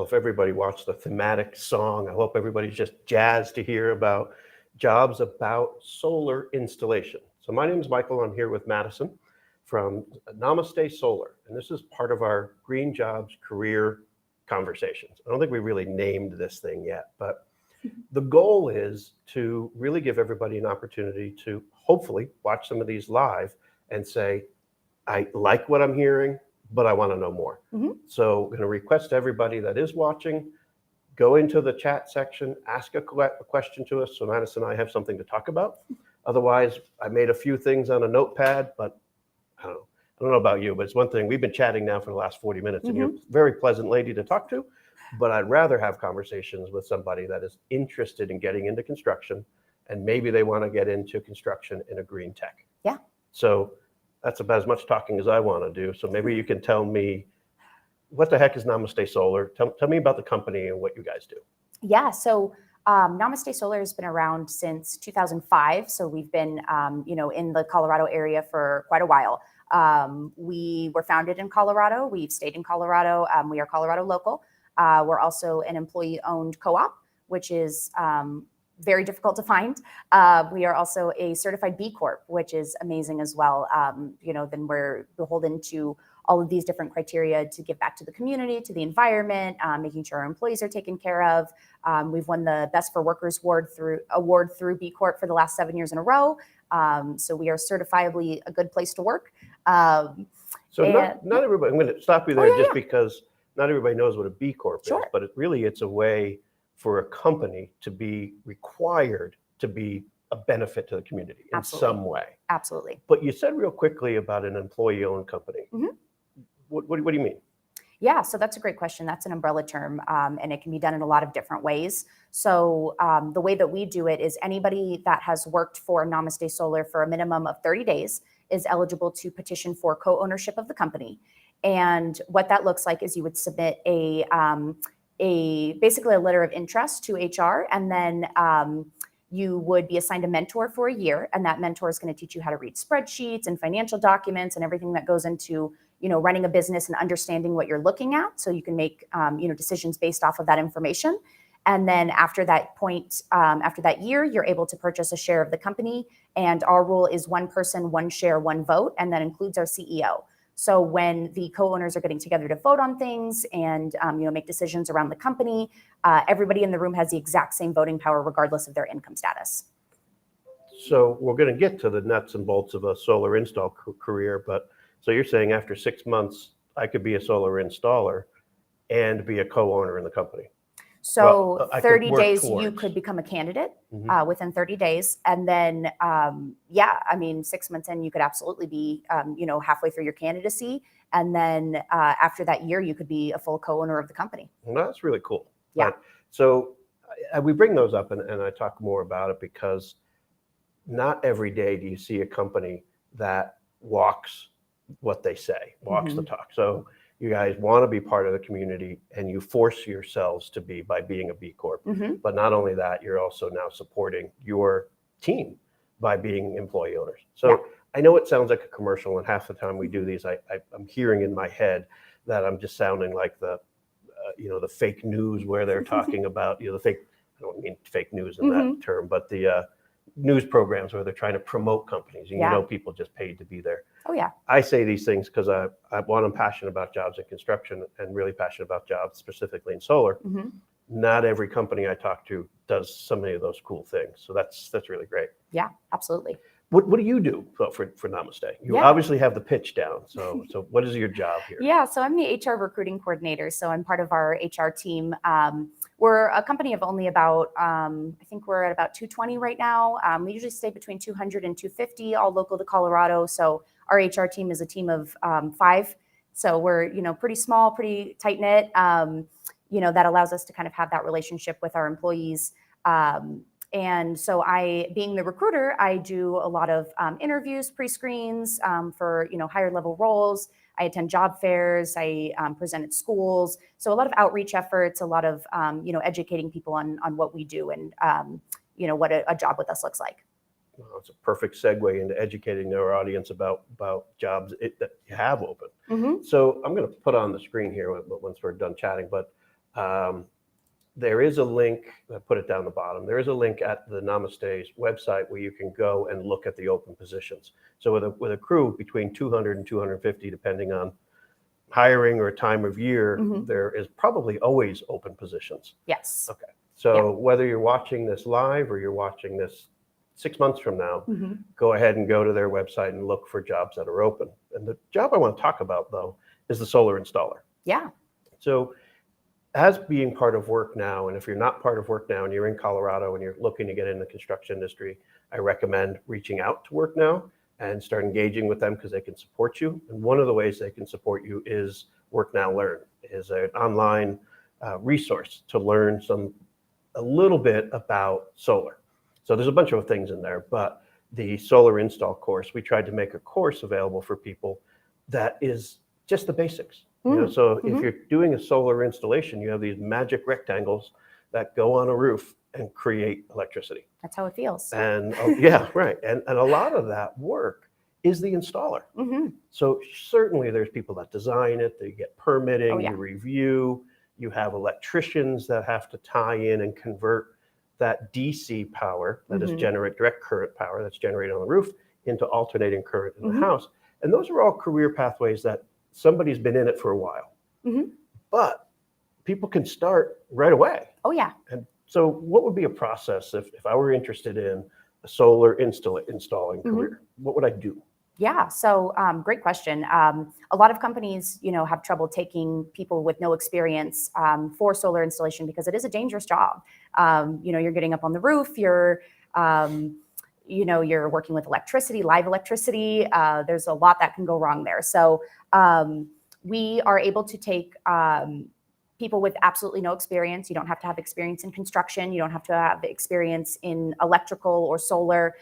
if everybody watched the thematic song, I hope everybody's just jazzed to hear about jobs about solar installation. So my name is Michael. I'm here with Madison from Namaste Solar, and this is part of our Green Jobs Career Conversations. I don't think we really named this thing yet, but the goal is to really give everybody an opportunity to hopefully watch some of these live and say, I like what I'm hearing, but I want to know more. So I'm going to request everybody that is watching, go into the chat section, ask a question to us so Madison and I have something to talk about. Otherwise, I made a few things on a notepad, but I don't know about you, but it's one thing. We've been chatting now for the last 40 minutes, and you're a very pleasant lady to talk to, but I'd rather have conversations with somebody that is interested in getting into construction, and maybe they want to get into construction in a green tech. Yeah. So that's about as much talking as I want to do. So maybe you can tell me, what the heck is Namaste Solar? Tell me about the company and what you guys do. Yeah, so Namaste Solar has been around since 2005. So we've been, in the Colorado area for quite a while. We were founded in Colorado. We've stayed in Colorado. We are Colorado local. We're also an employee-owned co-op, which is very difficult to find. We are also a certified B Corp, which is amazing as well. Then we're beholden to all of these different criteria to give back to the community, to the environment, making sure our employees are taken care of. We've won the Best for Workers award through B Corp for the last 7 years in a row. So we are certifiably a good place to work. So not everybody, I'm going to stop you there because not everybody knows what a B Corp is, but it's a way for a company to be required to be a benefit to the community in some way. Absolutely. But you said real quickly about an employee-owned company. What do you mean? Yeah, so that's a great question. That's an umbrella term, and it can be done in a lot of different ways. So the way that we do it is anybody that has worked for Namaste Solar for a minimum of 30 days is eligible to petition for co-ownership of the company. And what that looks like is you would submit basically a letter of interest to HR, and then you would be assigned a mentor for a year, and that mentor is going to teach you how to read spreadsheets and financial documents and everything that goes into running a business and understanding what you're looking at, so you can make decisions based off of that information. And then after that point, after that year, you're able to purchase a share of the company. And our rule is one person, one share, one vote, and that includes our CEO. So when the co-owners are getting together to vote on things and make decisions around the company, everybody in the room has the exact same voting power regardless of their income status. So we're going to get to the nuts and bolts of a solar install career, but so you're saying after 6 months, I could be a solar installer and be a co-owner in the company? So 30 days, you could become a candidate within 30 days. And then, 6 months in, you could absolutely be, halfway through your candidacy. And then after that year, you could be a full co-owner of the company. Well, that's really cool. Yeah. So we bring those up and I talk more about it because not every day do you see a company that walks what they say, walks the talk. So you guys want to be part of the community and you force yourselves to be by being a B Corp. But not only that, you're also now supporting your team by being employee owners. So I know it sounds like a commercial, and half the time we do these, I'm hearing in my head that I'm just sounding like the fake news where they're talking about, the fake, I don't mean fake news in that term, but the news programs where they're trying to promote companies and people just paid to be there. Oh yeah. I say these things because I'm passionate about jobs in construction and really passionate about jobs specifically in solar. Not every company I talk to does so many of those cool things. So that's really great. Yeah, absolutely. What do you do for Namaste? You obviously have the pitch down. So what is your job here? Yeah, so I'm the HR recruiting coordinator. So I'm part of our HR team. We're a company of only about, I think we're at about 220 right now. We usually stay between 200 and 250, all local to Colorado. So our HR team is a team of 5. So we're, pretty small, pretty tight knit. That allows us to kind of have that relationship with our employees. And so being the recruiter, I do a lot of interviews, pre-screens for, higher level roles. I attend job fairs. I present at schools. So a lot of outreach efforts, a lot of, educating people on what we do and, what a job with us looks like. Well, it's a perfect segue into educating our audience about jobs that you have open. So I'm going to put on the screen here once we're done chatting, but There is a link, I put it down the bottom. There is a link at the Namaste's website where you can go and look at the open positions. So with a crew between 200 and 250, depending on hiring or time of year, there is probably always open positions. Yes. Okay. So whether you're watching this live or you're watching this 6 months from now, go ahead and go to their website and look for jobs that are open. And the job I want to talk about, though, is the solar installer. Yeah. So as being part of WorkNow, and if you're not part of WorkNow and you're in Colorado and you're looking to get in the construction industry, I recommend reaching out to WorkNow and start engaging with them because they can support you. And one of the ways they can support you is WorkNow Learn, is an online resource to learn a little bit about solar. So there's a bunch of things in there, but the solar install course, we tried to make a course available for people that is just the basics. So if you're doing a solar installation, you have these magic rectangles that go on a roof and create electricity. That's how it feels. And yeah, right. And a lot of that work is the installer. So certainly there's people that design it, they get permitting, you review, you have electricians that have to tie in and convert that DC power that is direct current power that's generated on the roof into alternating current in the house. And those are all career pathways that somebody's been in it for a while. But people can start right away. Oh, yeah. And so what would be a process if I were interested in a solar installing career? What would I do? Yeah, so great question. A lot of companies, have trouble taking people with no experience for solar installation because it is a dangerous job. You're getting up on the roof, you're working with electricity, live electricity. There's a lot that can go wrong there. So we are able to take people with absolutely no experience. You don't have to have experience in construction. You don't have to have experience in electrical or solar.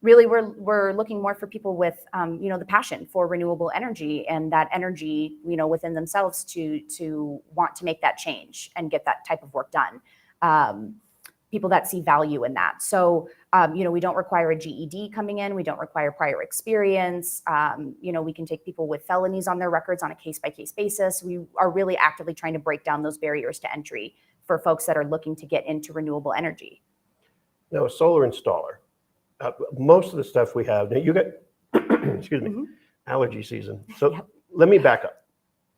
Really, we're looking more for people with, the passion for renewable energy and that energy, within themselves to want to make that change and get that type of work done. People that see value in that. So, we don't require a GED coming in. We don't require prior experience. We can take people with felonies on their records on a case-by-case basis. We are really actively trying to break down those barriers to entry for folks that are looking to get into renewable energy. Now, a solar installer, most of the stuff we have, now you got, excuse me, allergy season. So let me back up.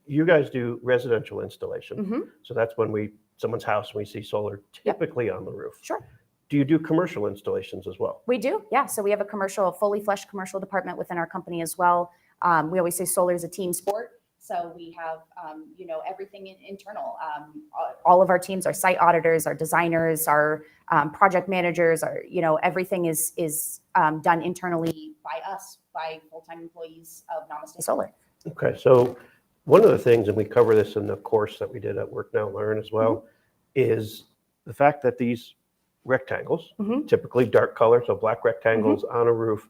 You guys do residential installation. So that's when someone's house, we see solar typically on the roof. Sure. Do you do commercial installations as well? We do, yeah. So we have a fully fleshed commercial department within our company as well. We always say solar is a team sport. So we have, everything internal. All of our teams, our site auditors, our designers, our project managers, everything is done internally by us, by full-time employees of Namaste Solar. Okay, so one of the things, and we cover this in the course that we did at WorkNow Learn as well, is the fact that these rectangles, typically dark color, so black rectangles on a roof,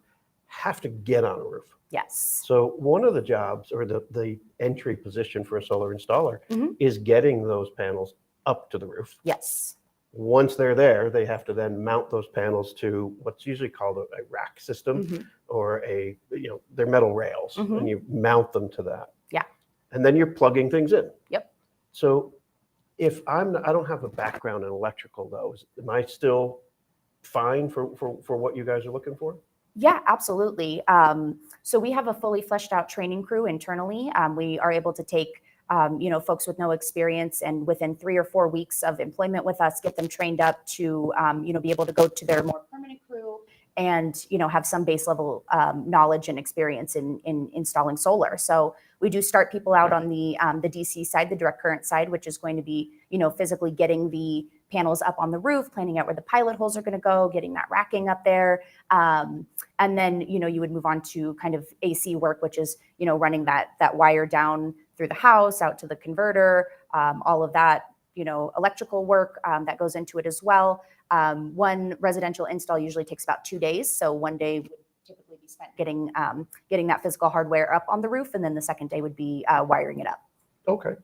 have to get on a roof. Yes. So one of the jobs or the entry position for a solar installer is getting those panels up to the roof. Yes. Once they're there, they have to then mount those panels to what's usually called a rack system or they're metal rails and you mount them to that. Yeah. And then you're plugging things in. Yep. So if I don't have a background in electrical though, am I still fine for what you guys are looking for? Yeah, absolutely. So we have a fully fleshed out training crew internally. We are able to take, folks with no experience and within 3 or 4 weeks of employment with us, get them trained up to, be able to go to their more permanent crew and, have some base level knowledge and experience in installing solar. So we do start people out on the DC side, the direct current side, which is going to be, physically getting the panels up on the roof, planning out where the pilot holes are going to go, getting that racking up there. And then, you would move on to kind of AC work, which is, running that wire down through the house, out to the converter, all of that, electrical work that goes into it as well. One residential install usually takes about 2 days. So one day would typically be spent getting that physical hardware up on the roof. And then the second day would be wiring it up. Okay.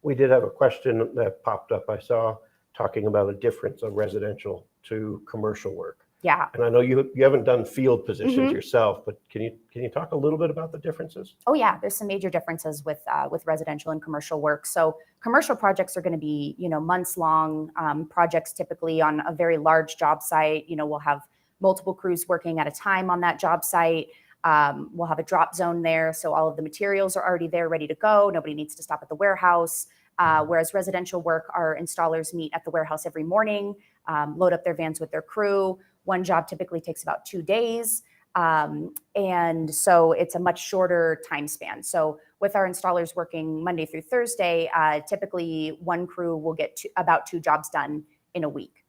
We did have a question that popped up, I saw, talking about a difference of residential to commercial work. Yeah. And I know you haven't done field positions Mhm. yourself, but can you talk a little bit about the differences? Oh yeah, there's some major differences with residential and commercial work. So commercial projects are going to be, months long projects, typically on a very large job site. We'll have multiple crews working at a time on that job site. We'll have a drop zone there, so all of the materials are already there, ready to go. Nobody needs to stop at the warehouse. Whereas residential work, our installers meet at the warehouse every morning, load up their vans with their crew. One job typically takes about 2 days. And so it's a much shorter time span. So with our installers working Monday through Thursday, typically one crew will get about 2 jobs done in a week.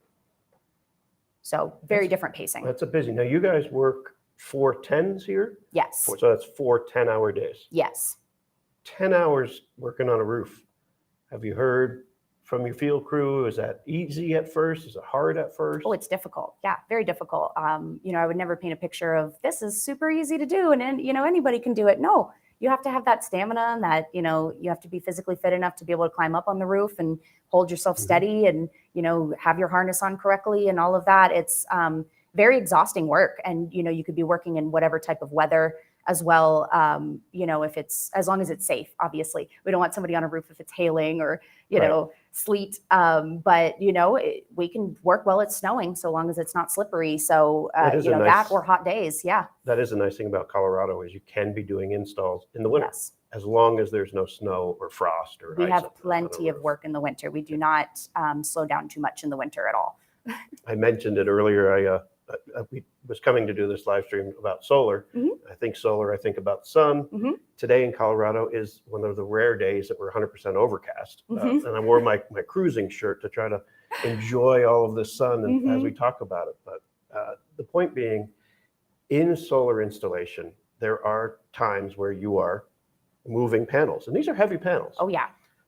So very different pacing. That's a busy. Now you guys work 4 10s here? Yes. So that's 4 10-hour days. Yes. 10 hours working on a roof. Have you heard from your field crew? Is that easy at first? Is it hard at first? Oh, it's difficult. Yeah, very difficult. I would never paint a picture of this is super easy to do and anybody can do it. No, you have to have that stamina and that, you have to be physically fit enough to be able to climb up on the roof and hold yourself steady and, have your harness on correctly and all of that. It's very exhausting work. And, you could be working in whatever type of weather as well. If it's, as long as it's safe, obviously. We don't want somebody on a roof if it's hailing or, sleet. But, we can work while it's snowing so long as it's not slippery. So, that or hot days. Yeah. That is a nice thing about Colorado is you can be doing installs in the winter. Yes. As long as there's no snow or frost or We ice have on plenty the of work in the winter. We do not slow down too much in the winter at all. I mentioned it earlier. I was coming to do this live stream about solar. I think solar, I think about sun. Today in Colorado is one of the rare days that we're 100% overcast. And I wore my cruising shirt to try to enjoy all of the sun as we talk about it. But the point being, in solar installation, there are times where you are moving panels. And these are heavy panels. Oh, yeah.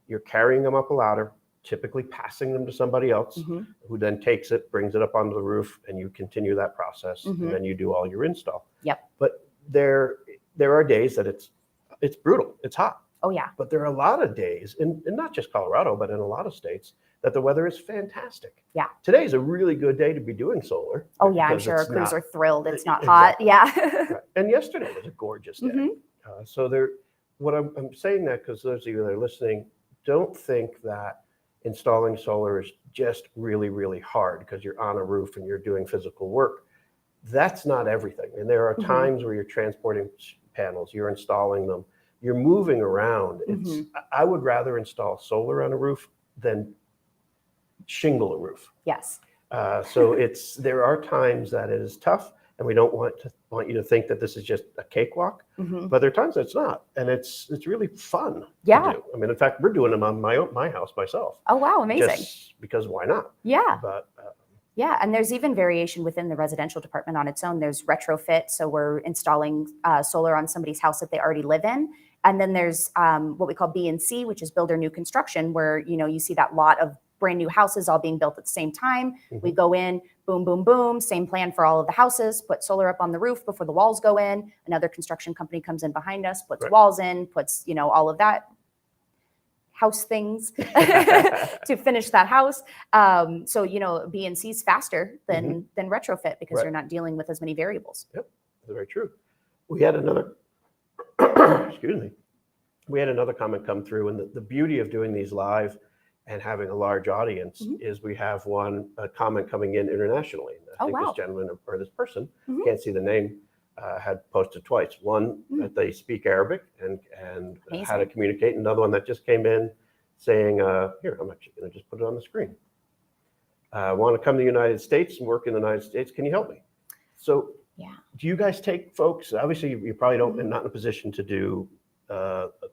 You're carrying them up a ladder, typically passing them to somebody else who then takes it, brings it up onto the roof, and you continue that process, and then you do all your install. Yep. But there are days that it's brutal, it's hot. Oh, yeah. But there are a lot of days, in not just Colorado, but in a lot of states, that the weather is fantastic. Yeah. Today is a really good day to be doing solar. Oh, yeah, I'm sure our crews are thrilled. It's not hot. Yeah. Right. And yesterday was a gorgeous day. What I'm saying that because those of you that are listening, don't think that installing solar is just really, really hard because you're on a roof and you're doing physical work. That's not everything. And there are times where you're transporting panels, you're installing them, you're moving around. I would rather install solar on a roof than shingle a roof. Yes. So there are times that it is tough, and we don't want you to think that this is just a cakewalk. But there are times that it's not, and it's really fun to do. I mean, in fact, we're doing them on my house myself. Oh, wow, amazing! Just because why not? Yeah. But yeah, and there's even variation within the residential department on its own. There's retrofit, so we're installing solar on somebody's house that they already live in. And then there's what we call B and C, which is builder new construction, where you see that lot of brand new houses all being built at the same time. We go in, boom, boom, boom, same plan for all of the houses, put solar up on the roof before the walls go in. Another construction company comes in behind us, puts walls in, puts, all of that house things to finish that house. So, B and C is faster than retrofit because you're not dealing with as many variables. Yep, that's very true. We had another, excuse me, we had another comment come through, and the beauty of doing these live and having a large audience is we have a comment coming in internationally. I think this gentleman or this person, can't see the name, had posted twice. One that they speak Arabic and how to communicate. Another one that just came in saying, here, I'm actually going to just put it on the screen. I want to come to the United States and work in the United States. Can you help me? So do you guys take folks? Obviously, you probably don't, not in a position to do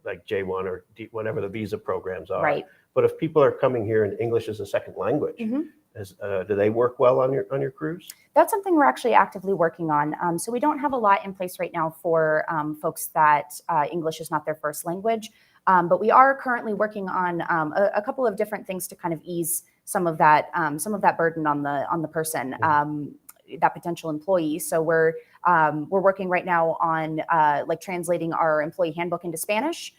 like J1 or whatever the visa programs are. Right. But if people are coming here and English is a second language, do they work well on your crews? That's something we're actually actively working on. So we don't have a lot in place right now for folks that English is not their first language. But we are currently working on a couple of different things to kind of ease some of that burden on the person, that potential employee. So we're working right now on like translating our employee handbook into Spanish.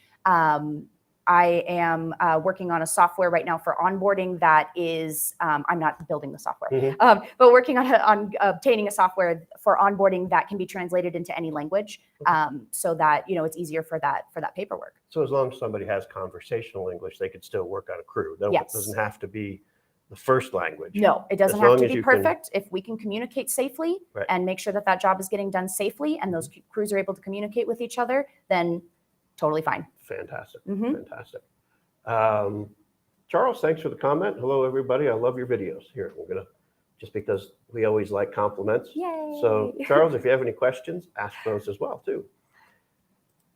I am working on a software right now for onboarding that is, I'm not building the software, but working on obtaining a software for onboarding that can be translated into any language, so that, it's easier for that paperwork. So as long as somebody has conversational English, they could still work on a crew. It doesn't have to be the first language. No, it doesn't As have long to as be you can- perfect. If we can communicate safely Right. and make sure that that job is getting done safely and those crews are able to communicate with each other, then totally fine. Fantastic. Mhm. Fantastic. Charles, thanks for the comment. Hello, everybody. I love your videos. Here, we're going to, just because we always like compliments. Yay. So, Charles, if you have any questions, ask those as well, too.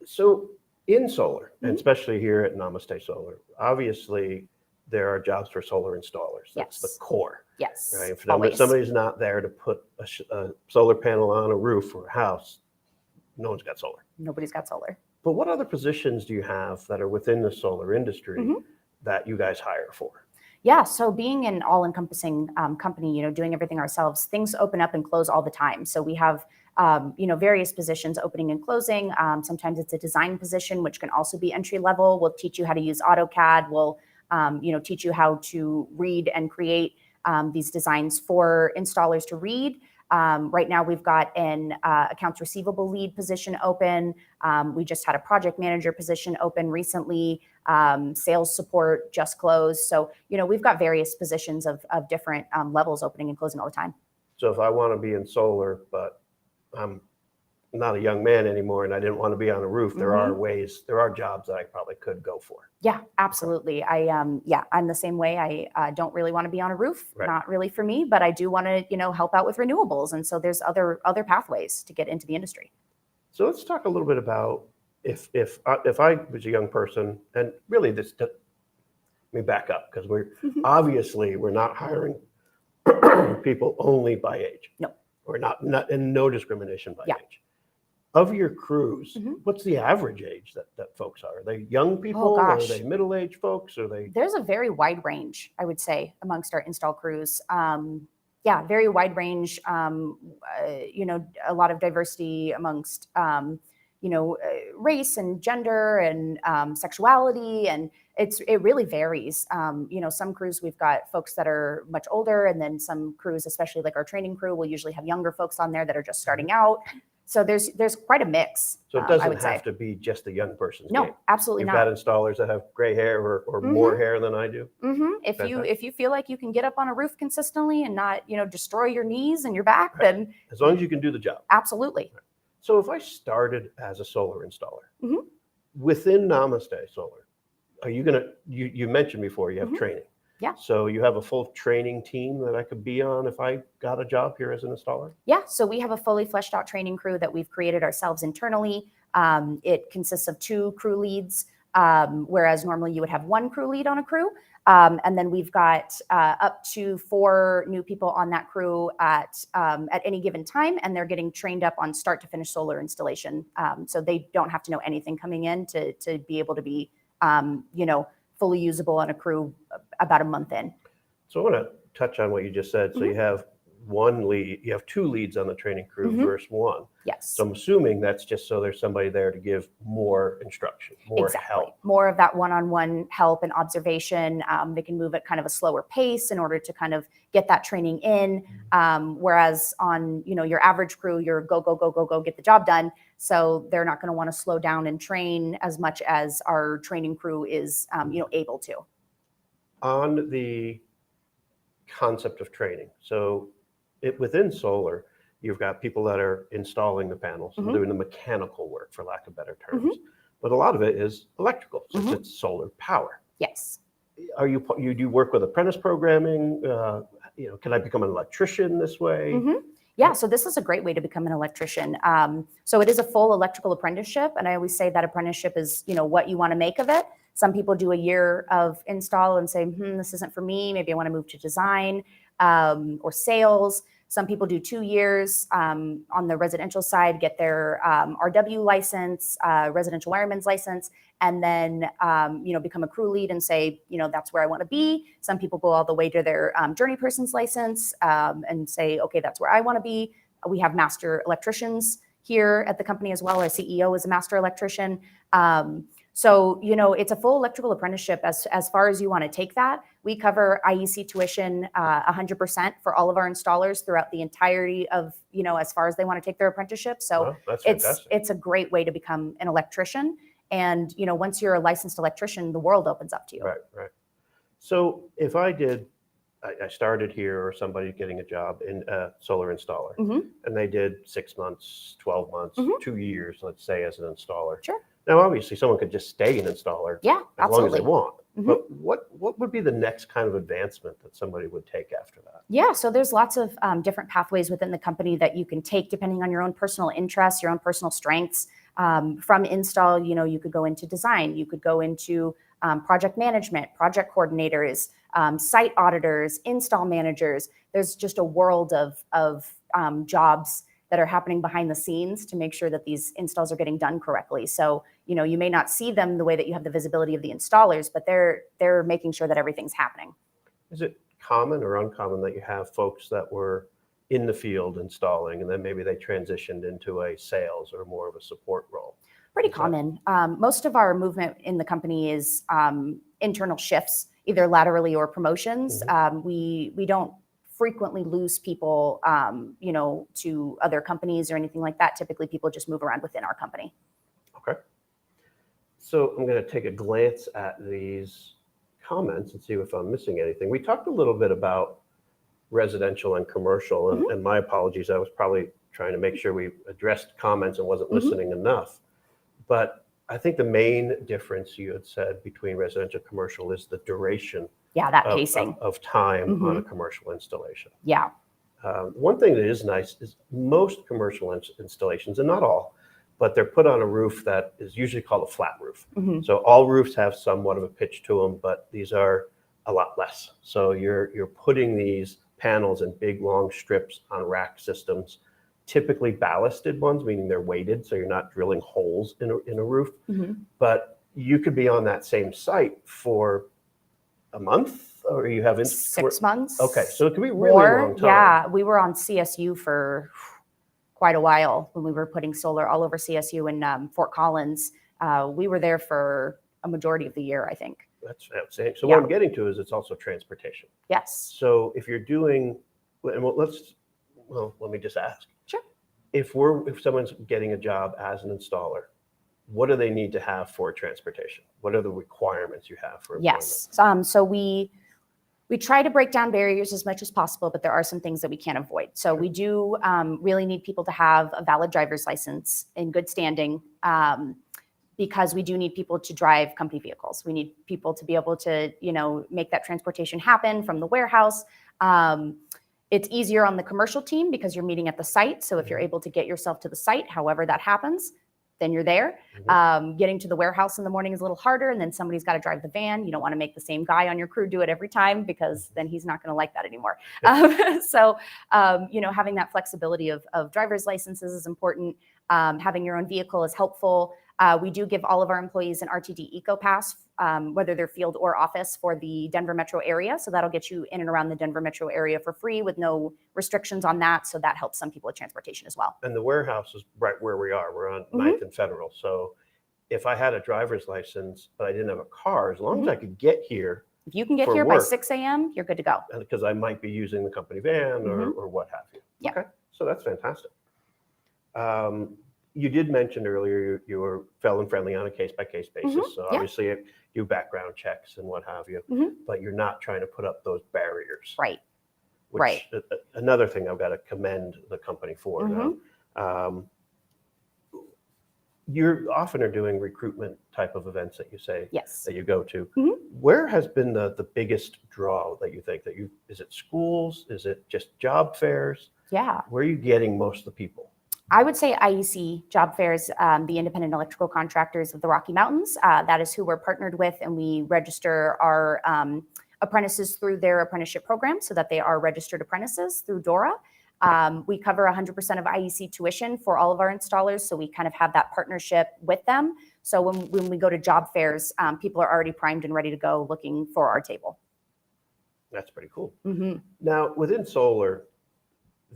So, in solar, and especially here at Namaste Solar, obviously, there are jobs for solar installers. That's the Yes. core. Yes. Right? If Always. somebody's not there to put a solar panel on a roof or a house, no one's got solar. Nobody's got solar. But what other positions do you have that are within the solar industry that you guys hire for? Yeah, so being an all-encompassing company, doing everything ourselves, things open up and close all the time. So we have, various positions opening and closing. Sometimes it's a design position, which can also be entry level. We'll teach you how to use AutoCAD. We'll, teach you how to read and create these designs for installers to read. Right now, we've got an accounts receivable lead position open. We just had a project manager position open recently. Sales support just closed. So, we've got various positions of different levels opening and closing all the time. So if I want to be in solar, but I'm not a young man anymore and I didn't want to be on a roof, there are jobs that I probably could go for. Yeah, absolutely. I'm the same way. I don't really want to be on a roof, not really for me, but I do want to, help out with renewables. And so there's other pathways to get into the industry. So let's talk a little bit about if I was a young person, and really let me back up, because we're not hiring people only by age. No. Or not and no discrimination by age. Of your crews, what's the average age that folks are? Are they young people? Are they middle-aged folks? Are they? There's a very wide range, I would say, amongst our install crews. Very wide range. A lot of diversity amongst, race and gender and sexuality, and it really varies. Some crews we've got folks that are much older, and then some crews, especially like our training crew, will usually have younger folks on there that are just starting out. So there's quite a mix. So it doesn't have to be just a young person's game. No, absolutely You've not. got installers that have gray hair or more hair than I do. If you feel like you can get up on a roof consistently and not destroy your knees and your back, then as long as you can do the job. Absolutely. So if I started as a solar installer within Namaste Solar, are you you mentioned before you have training. Yeah. So you have a full training team that I could be on if I got a job here as an installer? Yeah. So we have a fully fleshed out training crew that we've created ourselves internally. It consists of 2 crew leads, whereas normally you would have 1 crew lead on a crew. And then we've got up to 4 new people on that crew at any given time, and they're getting trained up on start to finish solar installation. So they don't have to know anything coming in to be able to be, fully usable on a crew about a month in. So I want to touch on what you just said. So you have 1 lead, you have 2 leads on the training crew versus 1. Yes. So I'm assuming that's just so there's somebody there to give more instruction, more help. More of that one-on-one help and observation. They can move at kind of a slower pace in order to kind of get that training in. Whereas on, your average crew, you're go, get the job done. So they're not going to want to slow down and train as much as our training crew is, able to. On the concept of training. So within solar, you've got people that are installing the panels and doing the mechanical work, for lack of better terms. But a lot of it is electrical, since it's solar power. Yes. You do work with apprentice programming? Can I become an electrician this way? Yeah, so this is a great way to become an electrician. So it is a full electrical apprenticeship, and I always say that apprenticeship is, what you want to make of it. Some people do a year of install and say, this isn't for me. Maybe I want to move to design or sales. Some people do 2 years on the residential side, get their RW license, residential wireman's license, and then, become a crew lead and say, that's where I want to be. Some people go all the way to their journey person's license and say, okay, that's where I want to be. We have master electricians here at the company as well. Our CEO is a master electrician. So, it's a full electrical apprenticeship as far as you want to take that. We cover IEC tuition 100% for all of our installers throughout the entirety of, as far as they want to take their apprenticeship. So Well, that's fantastic. it's a great way to become an electrician. And, once you're a licensed electrician, the world opens up to you. Right. So if I started here, or somebody getting a job in a solar installer, and they did 6 months, 12 months, 2 years, let's say, as an installer. Sure. Now, obviously, someone could just stay an installer Yeah, as long as absolutely. they want. But what would be the next kind of advancement that somebody would take after that? Yeah, so there's lots of different pathways within the company that you can take depending on your own personal interests, your own personal strengths. From install, you could go into design, you could go into project management, project coordinators, site auditors, install managers. There's just a world of jobs that are happening behind the scenes to make sure that these installs are getting done correctly. So, you may not see them the way that you have the visibility of the installers, but they're making sure that everything's happening. Is it common or uncommon that you have folks that were in the field installing, and then maybe they transitioned into a sales or more of a support role? Pretty common. Most of our movement in the company is internal shifts, either laterally or promotions. We don't frequently lose people, to other companies or anything like that. Typically, people just move around within our company. Okay. So I'm going to take a glance at these comments and see if I'm missing anything. We talked a little bit about residential and commercial, and my apologies. I was probably trying to make sure we addressed comments and wasn't listening enough. But I think the main difference you had said between residential and commercial is the duration That pacing of time on a commercial installation. Yeah. One thing that is nice is most commercial installations, and not all, but they're put on a roof that is usually called a flat roof. So all roofs have somewhat of a pitch to them, but these are a lot less. So you're putting these panels in big long strips on rack systems, typically ballasted ones, meaning they're weighted, so you're not drilling holes in a roof. But you could be on that same site for a month, or you have 6 months. Okay, so it could be really long time. Yeah, we were on CSU for quite a while when we were putting solar all over CSU in Fort Collins. We were there for a majority of the year, I think. That's outstanding. So what I'm getting to is it's also transportation. Yes. So if you're doing, and let me just ask. Sure. If someone's getting a job as an installer, what do they need to have for transportation? What are the requirements you have for employment? Yes. So we try to break down barriers as much as possible, but there are some things that we can't avoid. So we do really need people to have a valid driver's license in good standing, because we do need people to drive company vehicles. We need people to be able to, make that transportation happen from the warehouse. It's easier on the commercial team because you're meeting at the site. So if you're able to get yourself to the site, however that happens, then you're there. Getting to the warehouse in the morning is a little harder, and then somebody's got to drive the van. You don't want to make the same guy on your crew do it every time, because then he's not going to like that anymore. So having that flexibility of driver's licenses is important. Having your own vehicle is helpful. We do give all of our employees an RTD EcoPass, whether they're field or office, for the Denver metro area. So that'll get you in and around the Denver metro area for free with no restrictions on that. So that helps some people with transportation as well. And the warehouse is right where we are. We're on 9th and Federal. So if I had a driver's license, but I didn't have a car, as long as I could get here. If you can get for here by work, 6 a.m., you're good to go. Because I might be using the company van or what have you. Yeah. Okay, so that's fantastic. You did mention earlier you were felon friendly on a case-by-case basis. So obviously you do background checks and what have you, but you're not trying to put up those barriers. Right. Which, another thing I've got to commend the company for. Now, you often are doing recruitment type of events that you say that you go to. Where has been the biggest draw that you think is it schools? Is it just job fairs? Yeah. Where are you getting most of the people? I would say IEC job fairs, the independent electrical contractors of the Rocky Mountains. That is who we're partnered with, and we register our apprentices through their apprenticeship program so that they are registered apprentices through DORA. We cover 100% of IEC tuition for all of our installers, so we kind of have that partnership with them. So when we go to job fairs, people are already primed and ready to go looking for our table. That's pretty cool. Now, within solar,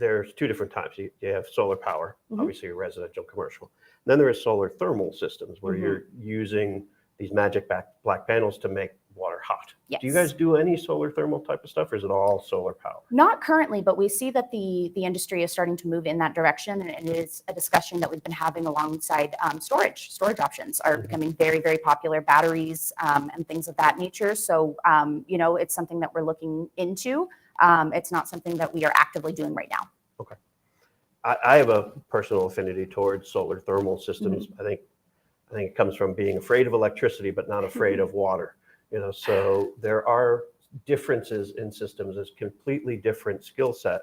there's two different types. You have solar power, obviously residential, commercial. Then there is solar thermal systems where you're using these magic black panels to make water hot. Yes. Do you guys do any solar thermal type of stuff, or is it all solar power? Not currently, but we see that the industry is starting to move in that direction, and it is a discussion that we've been having alongside storage. Storage options are becoming very, very popular, batteries and things of that nature. So, it's something that we're looking into. It's not something that we are actively doing right now. Okay. I have a personal affinity towards solar thermal systems. I think it comes from being afraid of electricity, but not afraid of water. So there are differences in systems. There's completely different skill set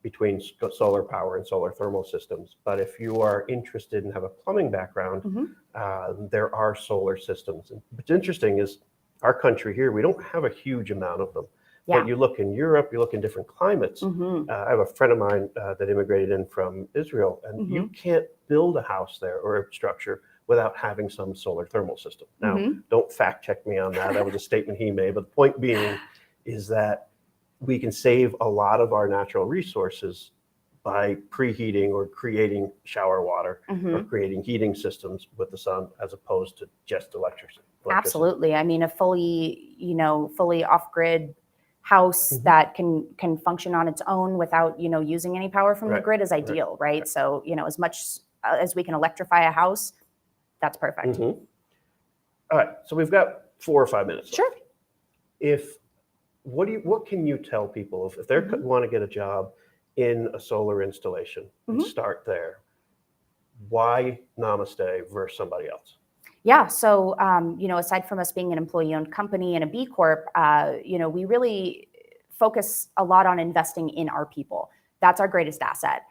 between solar power and solar thermal systems. But if you are interested and have a plumbing background, there are solar systems. And what's interesting is our country here, we don't have a huge amount of them. Yeah. But you look in Europe, you look in different climates. I have a friend of mine that immigrated in from Israel, and you can't build a house there or a structure without having some solar thermal system. Now, don't fact check me on that. That was a statement he made. But the point being is that we can save a lot of our natural resources by preheating or creating shower water or creating heating systems with the sun as opposed to just electricity. Absolutely. I mean, a fully off-grid house that can function on its own without, using any power from the grid is ideal, right? So, as much as we can electrify a house, that's perfect. All right, so we've got 4 or 5 minutes left. Sure. What can you tell people if they want to get a job in a solar installation and start there? Why Namaste versus somebody else? Yeah. So, aside from us being an employee-owned company and a B Corp, we really focus a lot on investing in our people. That's our greatest asset.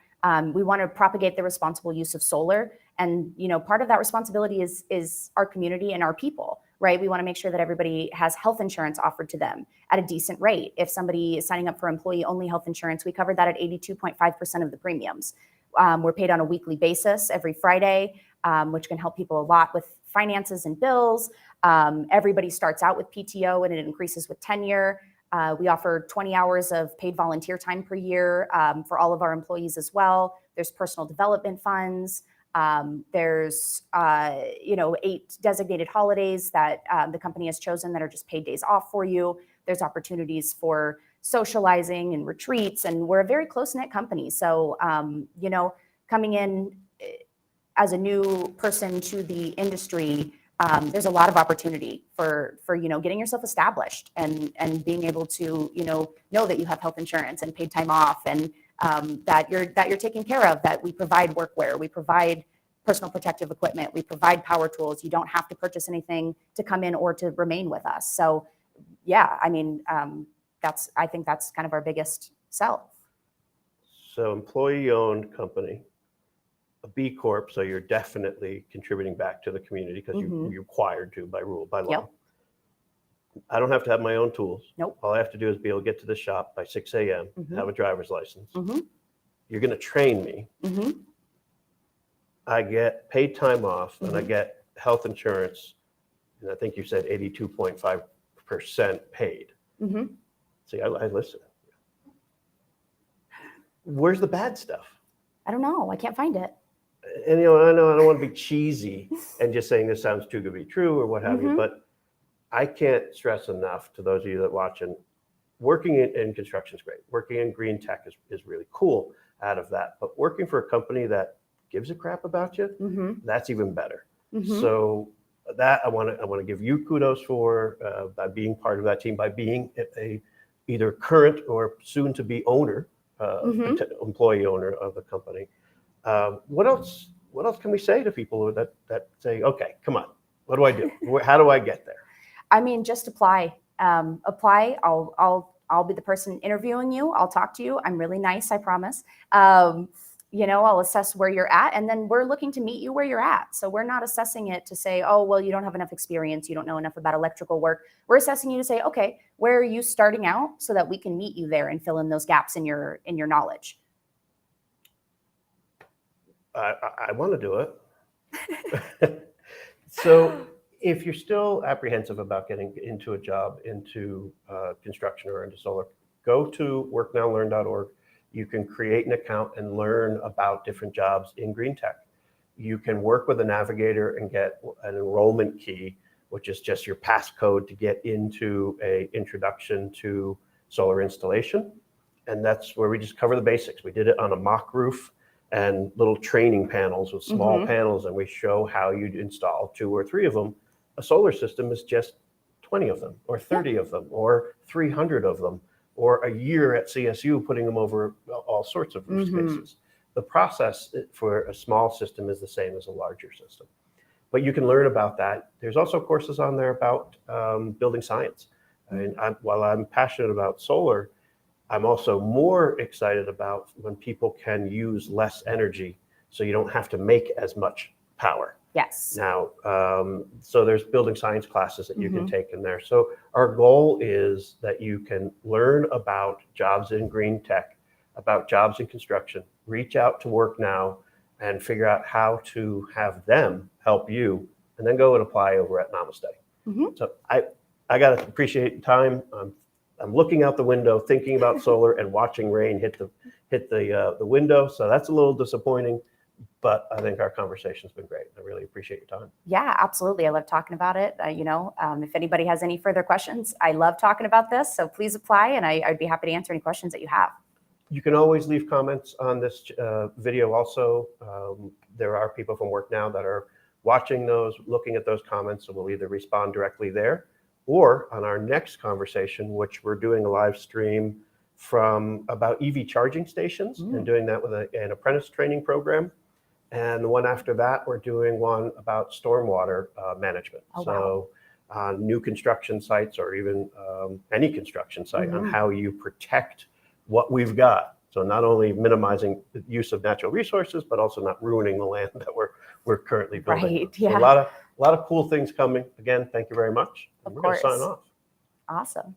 We want to propagate the responsible use of solar. And, part of that responsibility is our community and our people, right? We want to make sure that everybody has health insurance offered to them at a decent rate. If somebody is signing up for employee-only health insurance, we cover that at 82.5% of the premiums. We're paid on a weekly basis every Friday, which can help people a lot with finances and bills. Everybody starts out with PTO and it increases with tenure. We offer 20 hours of paid volunteer time per year for all of our employees as well. There's personal development funds. There's 8 designated holidays that the company has chosen that are just paid days off for you. There's opportunities for socializing and retreats, and we're a very close-knit company. So, coming in as a new person to the industry, there's a lot of opportunity for getting yourself established and being able to know that you have health insurance and paid time off, and that you're taken care of. That we provide workwear, we provide personal protective equipment, we provide power tools. You don't have to purchase anything to come in or to remain with us. So, yeah, I mean, I think that's kind of our biggest sell. So, employee-owned company. A B Corp, so you're definitely contributing back to the community because you're required to by rule, by law. Yep. I don't have to have my own tools. Nope. All I have to do is be able to get to the shop by 6 a.m., have a driver's license. You're going to train me. I get paid time off and I get health insurance. And I think you said 82.5% paid. See, I listen. Where's the bad stuff? I don't know. I can't find it. And I know I don't want to be cheesy and just saying this sounds too good to be true or what have you, but I can't stress enough to those of you that watching, working in construction is great. Working in green tech is really cool out of that. But working for a company that gives a crap about you, that's even better. So that I want to give you kudos for by being part of that team, by being a either current or soon to be owner, employee owner of the company. What else can we say to people that say, okay, come on, what do I do? How do I get there? I mean, just apply. Apply. I'll be the person interviewing you. I'll talk to you. I'm really nice, I promise. I'll assess where you're at, and then we're looking to meet you where you're at. So we're not assessing it to say, oh, well, you don't have enough experience, you don't know enough about electrical work. We're assessing you to say, okay, where are you starting out so that we can meet you there and fill in those gaps in your knowledge. I want to do it. So if you're still apprehensive about getting into a job, into construction or into solar, go to worknowlearn.org. You can create an account and learn about different jobs in green tech. You can work with a navigator and get an enrollment key which is just your passcode to get into a introduction to solar installation. And that's where we just cover the basics. We did it on a mock roof and little training panels with small panels, and we show how you'd install 2 or 3 of them. A solar system is just 20 of them, or 30 of them, or 300 of them, or a year at CSU putting them over all sorts of roof spaces. The process for a small system is the same as a larger system. But you can learn about that. There's also courses on there about building science. I mean, while I'm passionate about solar, I'm also more excited about when people can use less energy so you don't have to make as much power. Yes. Now, so there's building science classes that you can take in there. So our goal is that you can learn about jobs in green tech, about jobs in construction, reach out to WORKNOW and figure out how to have them help you, and then go and apply over at Namaste. So I got to appreciate the time. I'm looking out the window, thinking about solar and watching rain hit the window. So that's a little disappointing, but I think our conversation's been great. I really appreciate your time. Yeah, absolutely. I love talking about it. If anybody has any further questions, I love talking about this. So please apply, and I'd be happy to answer any questions that you have. You can always leave comments on this video also. There are people from WORKNOW that are watching those, looking at those comments, so we'll either respond directly there or on our next conversation, which we're doing a live stream from about EV charging stations and doing that with an apprentice training program. And the one after that, we're doing one about stormwater management. So on new construction sites, or even any construction site, on how you protect what we've got. So not only minimizing the use of natural resources, but also not ruining the land that we're currently building. Right, yeah. So a lot of cool things coming. Again, thank you very much. Of We're going to course. sign off. Awesome.